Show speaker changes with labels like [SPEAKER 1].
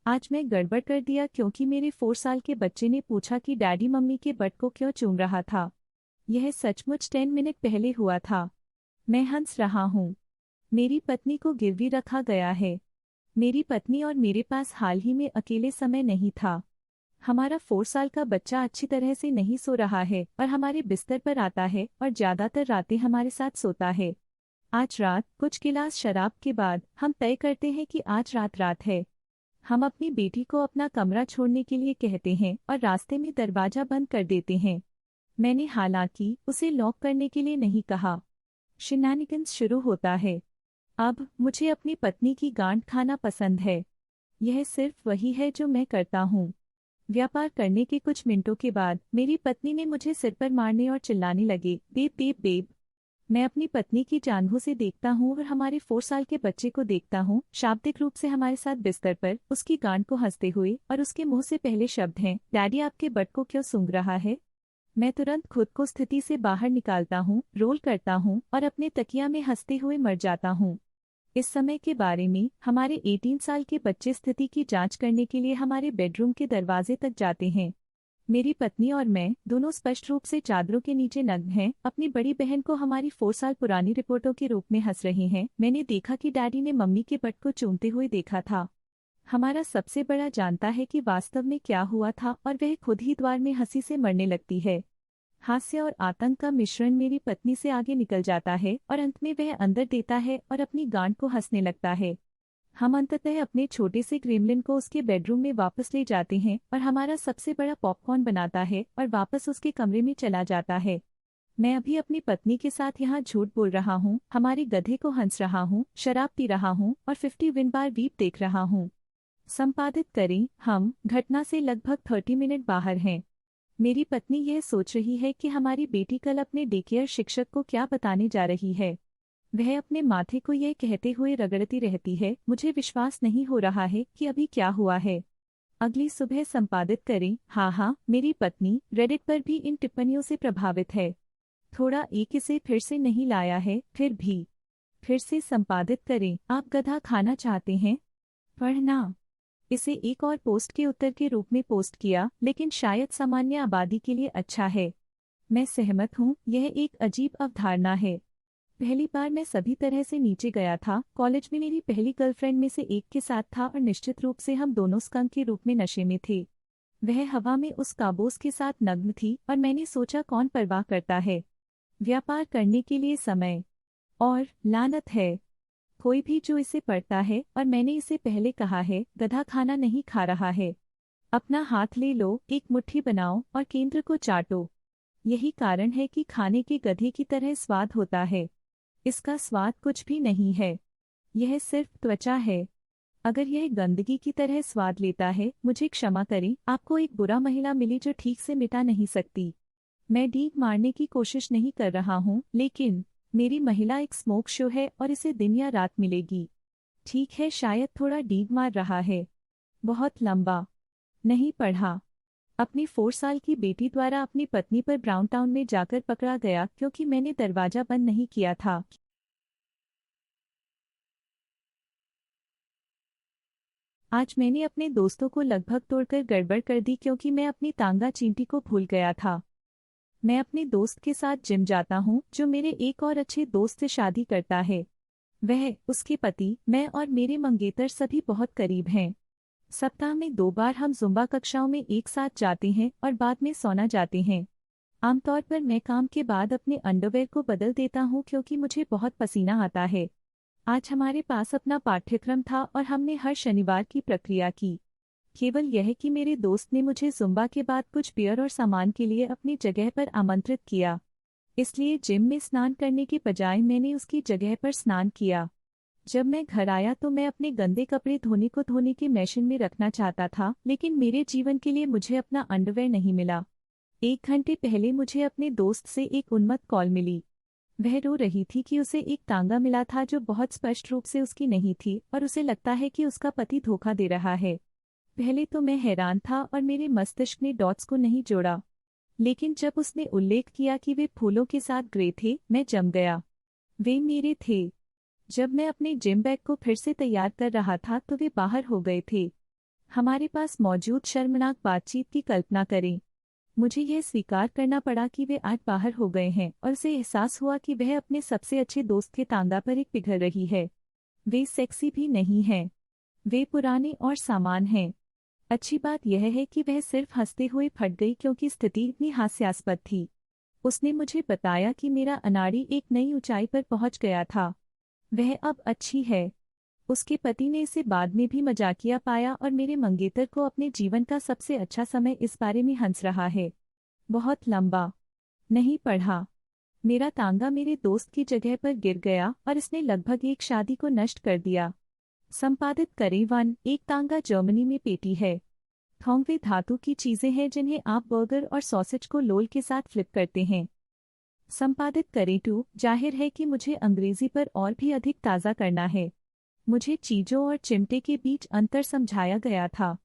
[SPEAKER 1] आज मैं गड़बड़ कर दिया क्योंकि मेरे 4 साल के बच्चे ने पूछा कि डैडी मम्मी के बट को क्यों चूम रहा था। यह सचमुच 10 मिनट पहले हुआ था। मैं हंस रहा हूँ। मेरी पत्नी को गिरवी रखा गया है। मेरी पत्नी और मेरे पास हाल ही में अकेले समय नहीं था। हमारा 4 साल का बच्चा अच्छी तरह से नहीं सो रहा है और हमारे बिस्तर पर आता है और ज्यादातर रातें हमारे साथ सोता है। आज रात कुछ गिलास शराब के बाद हम तय करते हैं कि आज रात रात है। हम अपनी बेटी को अपना कमरा छोड़ने के लिए कहते हैं और रास्ते में दरवाजा बंद कर देते हैं। मैंने हालांकि उसे लॉक करने के लिए नहीं कहा। शिनानिगन्स शुरू होता है। अब मुझे अपनी पत्नी की गांठ खाना पसंद है। यह सिर्फ वही है जो मैं करता हूँ। व्यापार करने के कुछ मिनटों के बाद मेरी पत्नी ने मुझे सिर पर मारने और चिल्लाने लगे, बेब बेब बेब। मैं अपनी पत्नी की जांघों से देखता हूँ और हमारे 4 साल के बच्चे को देखता हूँ, शाब्दिक रूप से हमारे साथ बिस्तर पर, उसकी गांठ को हंसते हुए, और उसके मुंह से पहले शब्द हैं, डैडी आपके बट को क्यों सूंघ रहा है। मैं तुरंत खुद को स्थिति से बाहर निकालता हूँ, रोल करता हूँ और अपने तकिया में हंसते हुए मर जाता हूँ। इस समय के बारे में हमारे 18 साल के बच्चे स्थिति की जांच करने के लिए हमारे बेडरूम के दरवाजे तक जाते हैं। मेरी पत्नी और मैं दोनों स्पष्ट रूप से चादरों के नीचे नग्न हैं, अपनी बड़ी बहन को हमारी 4 साल पुरानी रिपोर्टों के रूप में हंस रही हैं। मैंने देखा कि डैडी ने मम्मी के बट को चूमते हुए देखा था। हमारा सबसे बड़ा जानता है कि वास्तव में क्या हुआ था और वह खुद ही द्वार में हंसी से मरने लगती है। हास्य और आतंक का मिश्रण मेरी पत्नी से आगे निकल जाता है और अंत में वह अंदर देता है और अपनी गांठ को हंसने लगता है। हम अंततः अपने छोटे से ग्रेमलिन को उसके बेडरूम में वापस ले जाते हैं और हमारा सबसे बड़ा पॉपकॉर्न बनाता है और वापस उसके कमरे में चला जाता है। मैं अभी अपनी पत्नी के साथ यहाँ झूठ बोल रहा हूँ, हमारे गधे को हंस रहा हूँ, शराब पी रहा हूँ और 50 विन बार वीप देख रहा हूँ। संपादित करें, हम घटना से लगभग 30 मिनट बाहर हैं। मेरी पत्नी यह सोच रही है कि हमारी बेटी कल अपने डेकेयर शिक्षक को क्या बताने जा रही है। वह अपने माथे को यह कहते हुए रगड़ती रहती है, मुझे विश्वास नहीं हो रहा है कि अभी क्या हुआ है। अगली सुबह संपादित करें, हाँ, मेरी पत्नी रेडिट पर भी इन टिप्पणियों से प्रभावित है। थोड़ा एक इसे फिर से नहीं लाया है, फिर भी। फिर से संपादित करें, आप गधा खाना चाहते हैं? पढ़ना। इसे एक और पोस्ट के उत्तर के रूप में पोस्ट किया, लेकिन शायद सामान्य आबादी के लिए अच्छा है। मैं सहमत हूँ, यह एक अजीब अवधारणा है। पहली बार मैं सभी तरह से नीचे गया था। कॉलेज में मेरी पहली गर्लफ्रेंड में से एक के साथ था और निश्चित रूप से हम दोनों स्कंक के रूप में नशे में थे। वह हवा में उस काबोस के साथ नग्न थी और मैंने सोचा कौन परवाह करता है। व्यापार करने के लिए समय। और लानत है कोई भी जो इसे पढ़ता है, और मैंने इसे पहले कहा है, गधा खाना नहीं खा रहा है। अपना हाथ ले लो, एक मुट्ठी बनाओ और केंद्र को चाटो। यही कारण है कि खाने के गधे की तरह स्वाद होता है। इसका स्वाद कुछ भी नहीं है। यह सिर्फ त्वचा है। अगर यह गंदगी की तरह स्वाद लेता है, मुझे क्षमा करें, आपको एक बुरा महिला मिली जो ठीक से मिटा नहीं सकती। मैं डींग मारने की कोशिश नहीं कर रहा हूँ, लेकिन मेरी महिला एक स्मोक शो है और इसे दिन या रात मिलेगी। ठीक है, शायद थोड़ा डींग मार रहा है। बहुत लंबा नहीं पढ़ा। अपनी 4 साल की बेटी द्वारा अपनी पत्नी पर ब्राउन टाउन में जाकर पकड़ा गया क्योंकि मैंने दरवाजा बंद नहीं किया था। आज मैंने अपने दोस्तों को लगभग तोड़कर गड़बड़ कर दी क्योंकि मैं अपनी तांगा चींटी को भूल गया था। मैं अपने दोस्त के साथ जिम जाता हूँ जो मेरे एक और अच्छे दोस्त से शादी करता है। वह, उसके पति, मैं और मेरे मंगेतर सभी बहुत करीब हैं। सप्ताह में 2 बार हम जुम्बा कक्षाओं में एक साथ जाते हैं और बाद में सौना जाते हैं। आमतौर पर मैं काम के बाद अपने अंडरवेयर को बदल देता हूँ क्योंकि मुझे बहुत पसीना आता है। आज हमारे पास अपना पाठ्यक्रम था और हमने हर शनिवार की प्रक्रिया की। केवल यह कि मेरे दोस्त ने मुझे जुम्बा के बाद कुछ बियर और सामान के लिए अपनी जगह पर आमंत्रित किया। इसलिए जिम में स्नान करने के बजाय मैंने उसकी जगह पर स्नान किया। जब मैं घर आया तो मैं अपने गंदे कपड़े धोने के मशीन में रखना चाहता था, लेकिन मेरे जीवन के लिए मुझे अपना अंडरवेयर नहीं मिला। 1 घंटे पहले मुझे अपने दोस्त से एक उन्मत्त कॉल मिली। वह रो रही थी कि उसे एक तांगा मिला था जो बहुत स्पष्ट रूप से उसकी नहीं थी और उसे लगता है कि उसका पति धोखा दे रहा है। पहले तो मैं हैरान था और मेरे मस्तिष्क ने डॉट्स को नहीं जोड़ा, लेकिन जब उसने उल्लेख किया कि वे फूलों के साथ ग्रे थे, मैं जम गया। वे मेरे थे। जब मैं अपने जिम बैग को फिर से तैयार कर रहा था तो वे बाहर हो गए थे। हमारे पास मौजूद शर्मनाक बातचीत की कल्पना करें। मुझे यह स्वीकार करना पड़ा कि वे आज बाहर हो गए हैं और उसे एहसास हुआ कि वह अपने सबसे अच्छे दोस्त के तांगा पर एक पिघल रही है। वे सेक्सी भी नहीं हैं। वे पुराने और सामान हैं। अच्छी बात यह है कि वह सिर्फ हंसते हुए फट गई क्योंकि स्थिति इतनी हास्यास्पद थी। उसने मुझे बताया कि मेरा अनाड़ी एक नई ऊंचाई पर पहुंच गया था। वह अब अच्छी है। उसके पति ने इसे बाद में भी मजाकिया पाया और मेरे मंगेतर को अपने जीवन का सबसे अच्छा समय इस बारे में हंस रहा है। बहुत लंबा नहीं पढ़ा। मेरा तांगा मेरे दोस्त की जगह पर गिर गया और इसने लगभग एक शादी को नष्ट कर दिया। संपादित करें 1। एक तांगा जर्मनी में पेटी है। थोंग वे धातु की चीजें हैं जिन्हें आप बर्गर और सॉसेज को लोल के साथ फ्लिप करते हैं। संपादित करें 2। जाहिर है कि मुझे अंग्रेजी पर और भी अधिक ताज़ा करना है। मुझे चीजों और चिमटे के बीच अंतर समझाया गया था।